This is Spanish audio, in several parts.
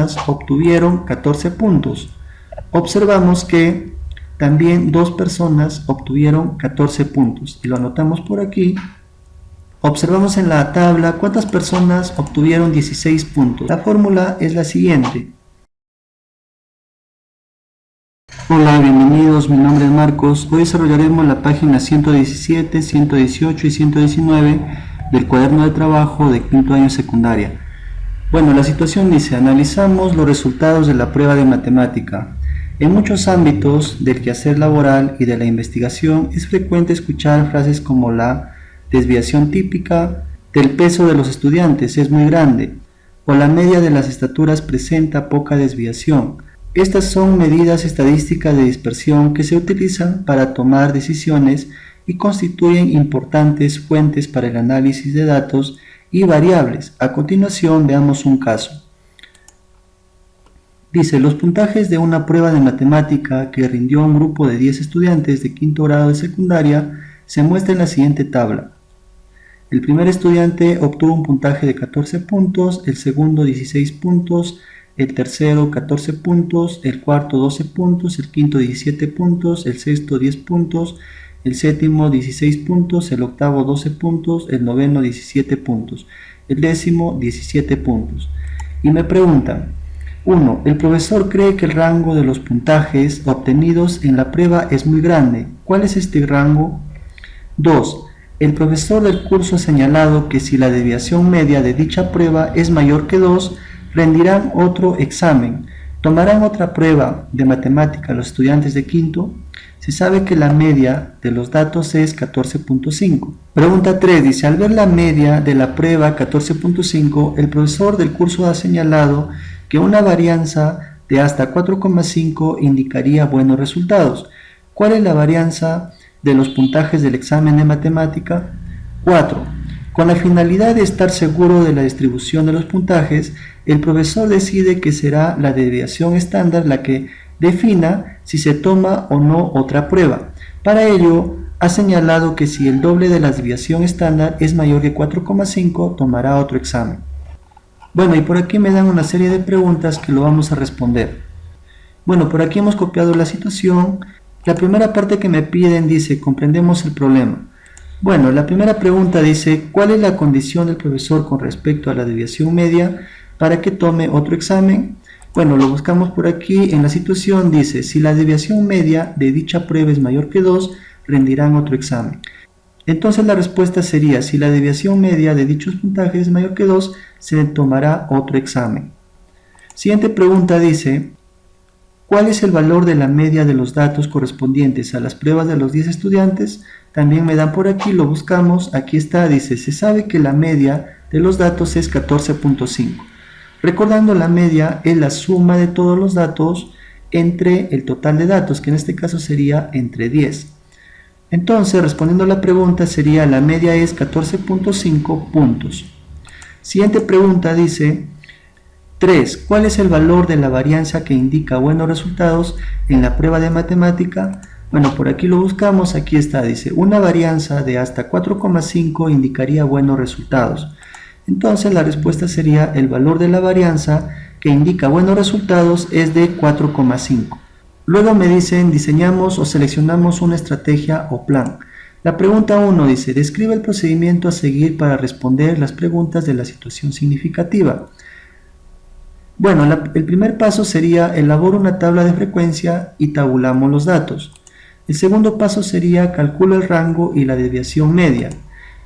personas obtuvieron 14 puntos. Observamos que también 2 personas obtuvieron 14 puntos y lo anotamos por aquí. Observamos en la tabla cuántas personas obtuvieron 16 puntos. La fórmula es la siguiente. Hola, bienvenidos, mi nombre es Marcos. Hoy desarrollaremos la página 117, 118 y 119 del cuaderno de trabajo de quinto año secundaria. Bueno, la situación dice, analizamos los resultados de la prueba de matemática. En muchos ámbitos del quehacer laboral y de la investigación es frecuente escuchar frases como la desviación típica del peso de los estudiantes es muy grande o la media de las estaturas presenta poca desviación. Estas son medidas estadísticas de dispersión que se utilizan para tomar decisiones y constituyen importantes fuentes para el análisis de datos y variables. A continuación veamos un caso. Dice, los puntajes de una prueba de matemática que rindió un grupo de 10 estudiantes de quinto grado de secundaria se muestra en la siguiente tabla. El primer estudiante obtuvo un puntaje de 14 puntos, el segundo 16 puntos, el tercero 14 puntos, el cuarto 12 puntos, el quinto 17 puntos, el sexto 10 puntos, el séptimo 16 puntos, el octavo 12 puntos, el noveno 17 puntos, el décimo 17 puntos. Y me preguntan, 1. El profesor cree que el rango de los puntajes obtenidos en la prueba es muy grande. ¿Cuál es este rango? 2. El profesor del curso ha señalado que si la desviación media de dicha prueba es mayor que 2, rendirán otro examen. ¿Tomarán otra prueba de matemática los estudiantes de quinto? Se sabe que la media de los datos es 14.5. Pregunta 3 dice, al ver la media de la prueba 14.5, el profesor del curso ha señalado que una varianza de hasta 4,5 indicaría buenos resultados. ¿Cuál es la varianza de los puntajes del examen de matemática? 4. Con la finalidad de estar seguro de la distribución de los puntajes, el profesor decide que será la desviación estándar la que defina si se toma o no otra prueba. Para ello, ha señalado que si el doble de la desviación estándar es mayor que 4,5, tomará otro examen. Bueno, y por aquí me dan una serie de preguntas que lo vamos a responder. Bueno, por aquí hemos copiado la situación. La primera parte que me piden dice, comprendemos el problema. Bueno, la primera pregunta dice, ¿cuál es la condición del profesor con respecto a la desviación media para que tome otro examen? Bueno, lo buscamos por aquí. En la situación dice, si la desviación media de dicha prueba es mayor que 2, rendirán otro examen. Entonces la respuesta sería, si la desviación media de dichos puntajes es mayor que 2, se tomará otro examen. Siguiente pregunta dice, ¿cuál es el valor de la media de los datos correspondientes a las pruebas de los 10 estudiantes? También me dan por aquí, lo buscamos, aquí está, dice, se sabe que la media de los datos es 14.5. Recordando, la media es la suma de todos los datos entre el total de datos, que en este caso sería entre 10. Entonces, respondiendo a la pregunta, sería la media es 14.5 puntos. Siguiente pregunta dice, 3. ¿Cuál es el valor de la varianza que indica buenos resultados en la prueba de matemática? Bueno, por aquí lo buscamos, aquí está, dice, una varianza de hasta 4,5 indicaría buenos resultados. Entonces, la respuesta sería, el valor de la varianza que indica buenos resultados es de 4,5. Luego me dicen, diseñamos o seleccionamos una estrategia o plan. La pregunta 1 dice, describe el procedimiento a seguir para responder las preguntas de la situación significativa. Bueno, el primer paso sería, elaboro una tabla de frecuencia y tabulamos los datos. El segundo paso sería, calculo el rango y la desviación media.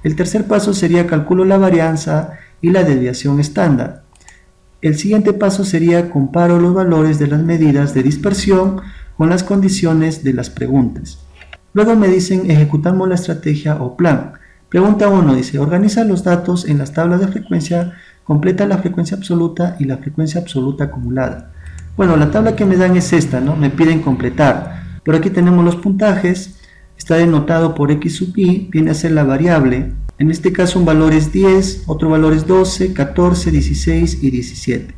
El tercer paso sería, calculo la varianza y la desviación estándar. El siguiente paso sería, comparo los valores de las medidas de dispersión con las condiciones de las preguntas. Luego me dicen, ejecutamos la estrategia o plan. Pregunta 1 dice, organiza los datos en las tablas de frecuencia, completa la frecuencia absoluta y la frecuencia absoluta acumulada. Bueno, la tabla que me dan es esta, ¿no? Me piden completar. Por aquí tenemos los puntajes, está denotado por x sub i, viene a ser la variable. En este caso un valor es 10, otro valor es 12, 14, 16 y 17.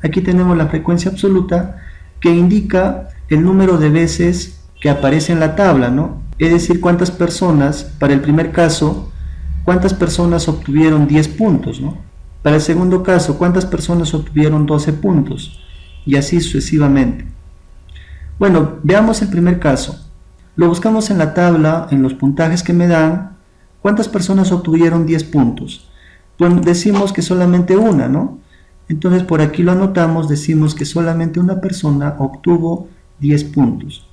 Aquí tenemos la frecuencia absoluta que indica el número de veces que aparece en la tabla, ¿no? Es decir, cuántas personas, para el primer caso, cuántas personas obtuvieron 10 puntos, ¿no? Para el segundo caso, ¿cuántas personas obtuvieron 12 puntos? Y así sucesivamente. Bueno, veamos el primer caso. Lo buscamos en la tabla, en los puntajes que me dan. ¿Cuántas personas obtuvieron 10 puntos? Pues decimos que solamente una, ¿no? Entonces por aquí lo anotamos, decimos que solamente una persona obtuvo 10 puntos.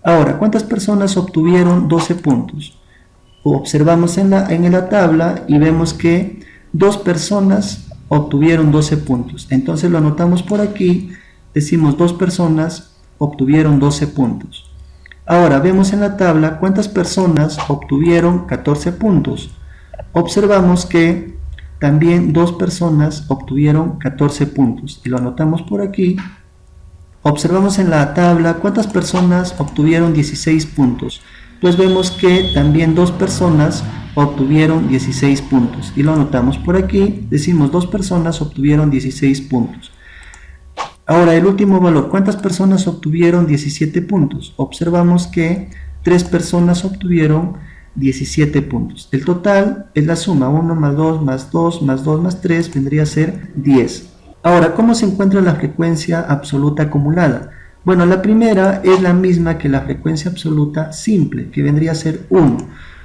Ahora, ¿cuántas personas obtuvieron 12 puntos? Observamos en la tabla y vemos que 2 personas obtuvieron 12 puntos. Entonces lo anotamos por aquí, decimos 2 personas obtuvieron 12 puntos. Ahora vemos en la tabla cuántas personas obtuvieron 14 puntos. Observamos que también 2 personas obtuvieron 14 puntos y lo anotamos por aquí. Observamos en la tabla cuántas personas obtuvieron 16 puntos. Pues vemos que también 2 personas obtuvieron 16 puntos y lo anotamos por aquí. Decimos 2 personas obtuvieron 16 puntos. Ahora el último valor, ¿cuántas personas obtuvieron 17 puntos? Observamos que 3 personas obtuvieron 17 puntos. El total es la suma, 1 más 2 más 2 más 2 más 3 vendría a ser 10. Ahora, ¿cómo se encuentra la frecuencia absoluta acumulada? Bueno, la primera es la misma que la frecuencia absoluta simple, que vendría a ser 1.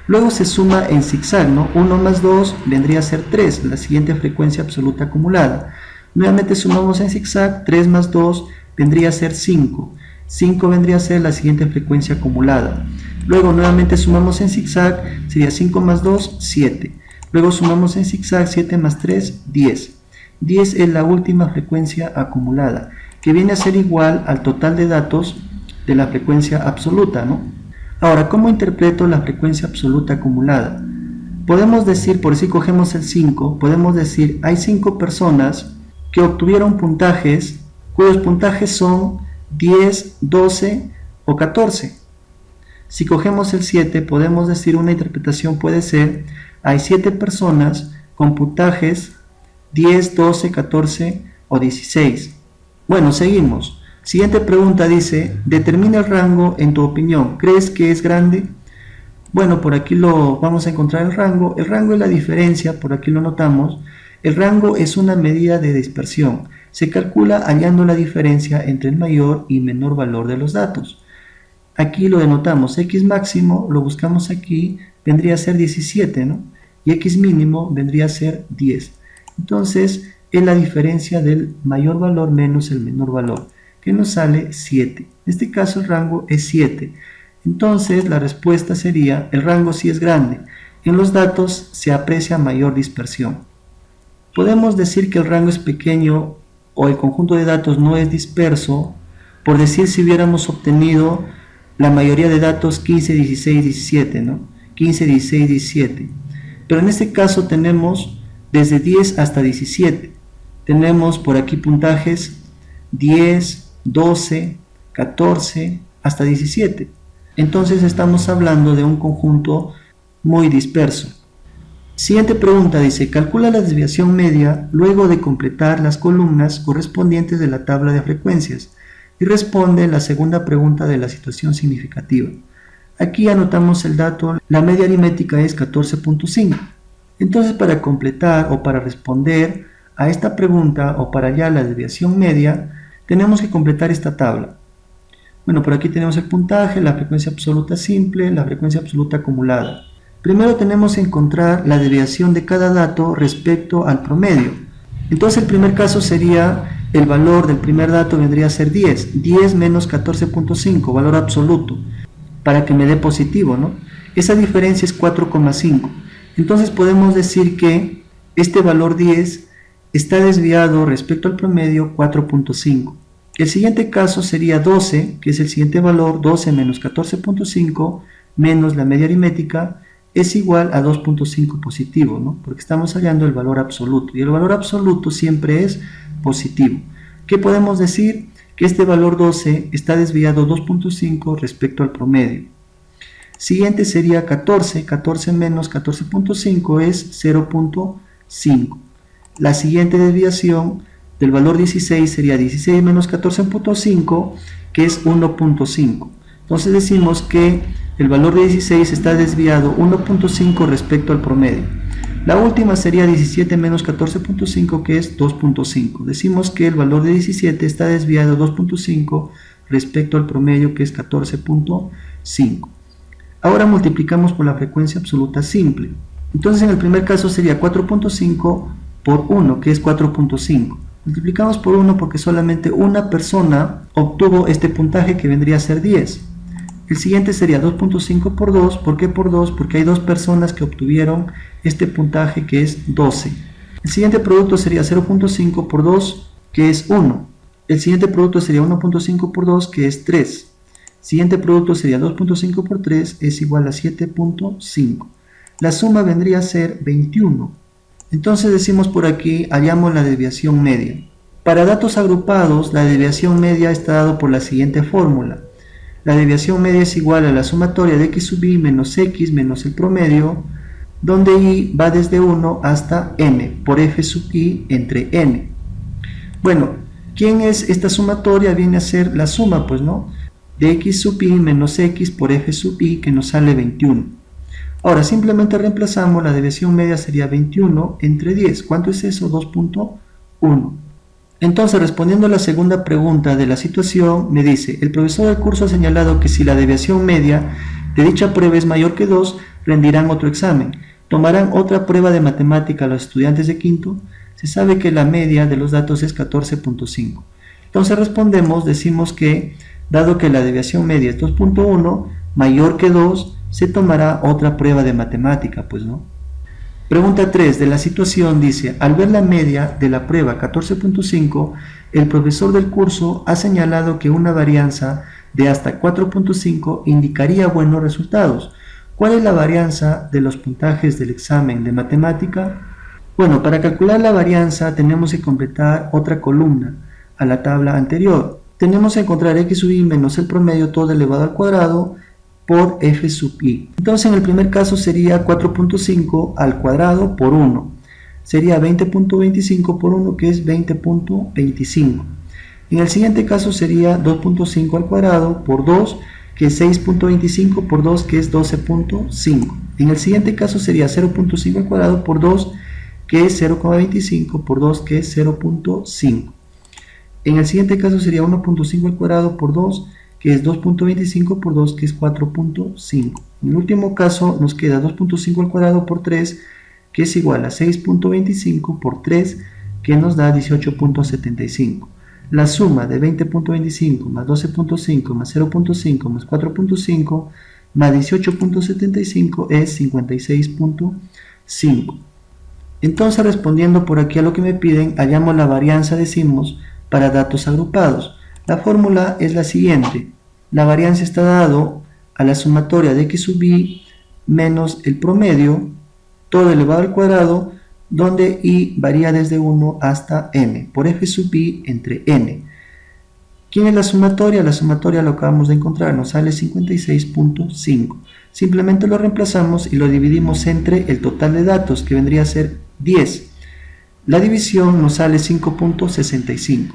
Luego se suma en zigzag, ¿no? 1 más 2 vendría a ser 3, la siguiente frecuencia absoluta acumulada. Nuevamente sumamos en zigzag, 3 más 2 vendría a ser 5. 5 vendría a ser la siguiente frecuencia acumulada. Luego nuevamente sumamos en zigzag, sería 5 más 2, 7. Luego sumamos en zigzag, 7 más 3, 10. 10 es la última frecuencia acumulada, que viene a ser igual al total de datos de la frecuencia absoluta, ¿no? Ahora, ¿cómo interpreto la frecuencia absoluta acumulada? Podemos decir, por si cogemos el 5, podemos decir, hay 5 personas que obtuvieron puntajes cuyos puntajes son 10, 12 o 14. Si cogemos el 7, podemos decir, una interpretación puede ser, hay 7 personas con puntajes 10, 12, 14 o 16. Bueno, seguimos. Siguiente pregunta dice, determina el rango en tu opinión. ¿Crees que es grande? Bueno, por aquí lo vamos a encontrar el rango. El rango es la diferencia, por aquí lo notamos. El rango es una medida de dispersión. Se calcula hallando la diferencia entre el mayor y menor valor de los datos. Aquí lo denotamos. X máximo, lo buscamos aquí, vendría a ser 17, ¿no? Y X mínimo vendría a ser 10. Entonces, es la diferencia del mayor valor menos el menor valor, que nos sale 7. En este caso el rango es 7. Entonces, la respuesta sería, el rango sí es grande. En los datos se aprecia mayor dispersión. Podemos decir que el rango es pequeño o el conjunto de datos no es disperso, por decir si hubiéramos obtenido la mayoría de datos 15, 16, 17, ¿no? 15, 16, 17. Pero en este caso tenemos desde 10 hasta 17. Tenemos por aquí puntajes 10, 12, 14, hasta 17. Entonces estamos hablando de un conjunto muy disperso. Siguiente pregunta dice, calcula la desviación media luego de completar las columnas correspondientes de la tabla de frecuencias y responde la segunda pregunta de la situación significativa. Aquí anotamos el dato, la media aritmética es 14.5. Entonces para completar o para responder a esta pregunta o para hallar la desviación media, tenemos que completar esta tabla. Bueno, por aquí tenemos el puntaje, la frecuencia absoluta simple, la frecuencia absoluta acumulada. Primero tenemos que encontrar la desviación de cada dato respecto al promedio. Entonces el primer caso sería, el valor del primer dato vendría a ser 10. 10 menos 14.5, valor absoluto, para que me dé positivo, ¿no? Esa diferencia es 4,5. Entonces podemos decir que este valor 10 está desviado respecto al promedio 4.5. El siguiente caso sería 12, que es el siguiente valor, 12 menos 14.5 menos la media aritmética, es igual a 2.5 positivo, ¿no? Porque estamos hallando el valor absoluto, y el valor absoluto siempre es positivo. ¿Qué podemos decir? Que este valor 12 está desviado 2.5 respecto al promedio. Siguiente sería 14, 14 menos 14.5 es 0.5. La siguiente desviación del valor 16 sería 16 menos 14.5, que es 1.5. Entonces decimos que el valor de 16 está desviado 1.5 respecto al promedio. La última sería 17 menos 14.5, que es 2.5. Decimos que el valor de 17 está desviado 2.5 respecto al promedio, que es 14.5. Ahora multiplicamos por la frecuencia absoluta simple. Entonces en el primer caso sería 4.5 por 1, que es 4.5. Multiplicamos por 1 porque solamente una persona obtuvo este puntaje, que vendría a ser 10. El siguiente sería 2.5 por 2. ¿Por qué por 2? Porque hay dos personas que obtuvieron este puntaje, que es 12. El siguiente producto sería 0.5 por 2, que es 1. El siguiente producto sería 1.5 por 2, que es 3. El siguiente producto sería 2.5 por 3, es igual a 7.5. La suma vendría a ser 21. Entonces decimos por aquí, hallamos la desviación media. Para datos agrupados, la desviación media está dado por la siguiente fórmula. La desviación media es igual a la sumatoria de x sub i menos x menos el promedio, donde i va desde 1 hasta n, por f sub i entre n. Bueno, ¿quién es esta sumatoria? Viene a ser la suma, pues, ¿no?, de x sub i menos x por f sub i, que nos sale 21. Ahora, simplemente reemplazamos, la desviación media sería 21 entre 10. ¿Cuánto es eso? 2.1. Entonces, respondiendo a la segunda pregunta de la situación, me dice, el profesor del curso ha señalado que si la desviación media de dicha prueba es mayor que 2, rendirán otro examen. Tomarán otra prueba de matemática a los estudiantes de quinto. Se sabe que la media de los datos es 14.5. Entonces respondemos, decimos que, dado que la desviación media es 2.1, mayor que 2, se tomará otra prueba de matemática, pues, ¿no? Pregunta 3 de la situación dice, al ver la media de la prueba 14.5, el profesor del curso ha señalado que una varianza de hasta 4.5 indicaría buenos resultados. ¿Cuál es la varianza de los puntajes del examen de matemática? Bueno, para calcular la varianza tenemos que completar otra columna a la tabla anterior. Tenemos que encontrar x sub i menos el promedio todo elevado al cuadrado por f sub i. Entonces en el primer caso sería 4.5 al cuadrado por 1. Sería 20.25 por 1, que es 20.25. En el siguiente caso sería 2.5 al cuadrado por 2, que es 6.25 por 2, que es 12.5. En el siguiente caso sería 0.5 al cuadrado por 2, que es 0.25 por 2, que es 0.5. En el siguiente caso sería 1.5 al cuadrado por 2, que es 2.25 por 2, que es 4.5. En el último caso nos queda 2.5 al cuadrado por 3, que es igual a 6.25 por 3, que nos da 18.75. La suma de 20.25 más 12.5 más 0.5 más 4.5 más 18.75 es 56.5. Entonces, respondiendo por aquí a lo que me piden, hallamos la varianza, decimos, para datos agrupados. La fórmula es la siguiente. La varianza está dado a la sumatoria de x sub i menos el promedio, todo elevado al cuadrado, donde i varía desde 1 hasta n, por f sub i entre n. ¿Quién es la sumatoria? La sumatoria lo acabamos de encontrar, nos sale 56.5. Simplemente lo reemplazamos y lo dividimos entre el total de datos, que vendría a ser 10. La división nos sale 5.65.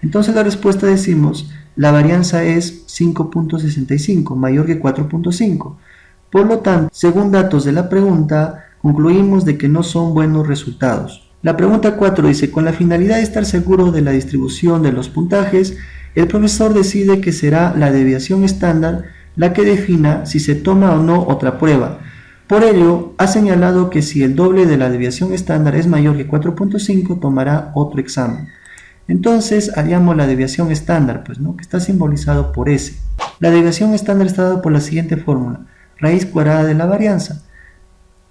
Entonces la respuesta, decimos, la varianza es 5.65, mayor que 4.5. Por lo tanto, según datos de la pregunta, concluimos de que no son buenos resultados. La pregunta 4 dice, con la finalidad de estar seguro de la distribución de los puntajes, el profesor decide que será la desviación estándar la que defina si se toma o no otra prueba. Por ello, ha señalado que si el doble de la desviación estándar es mayor que 4.5, tomará otro examen. Entonces hallamos la desviación estándar, pues, ¿no?, que está simbolizado por S. La desviación estándar está dada por la siguiente fórmula, raíz cuadrada de la varianza.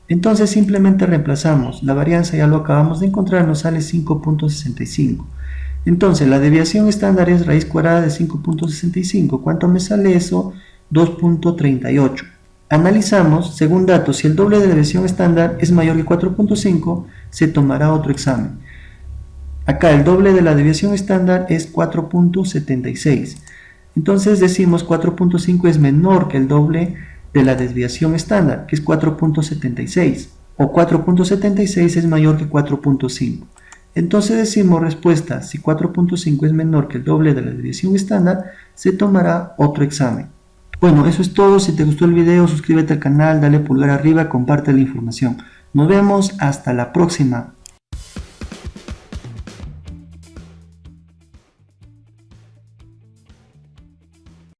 Entonces simplemente reemplazamos, la varianza ya lo acabamos de encontrar, nos sale 5.65. Entonces la desviación estándar es raíz cuadrada de 5.65. ¿Cuánto me sale eso? 2.38. Analizamos, según datos, si el doble de la desviación estándar es mayor que 4.5, se tomará otro examen. Acá el doble de la desviación estándar es 4.76. Entonces decimos 4.5 es menor que el doble de la desviación estándar, que es 4.76. O 4.76 es mayor que 4.5. Entonces decimos respuesta, si 4.5 es menor que el doble de la desviación estándar, se tomará otro examen. Bueno, eso es todo. Si te gustó el video, suscríbete al canal, dale pulgar arriba, comparte la información. Nos vemos hasta la próxima.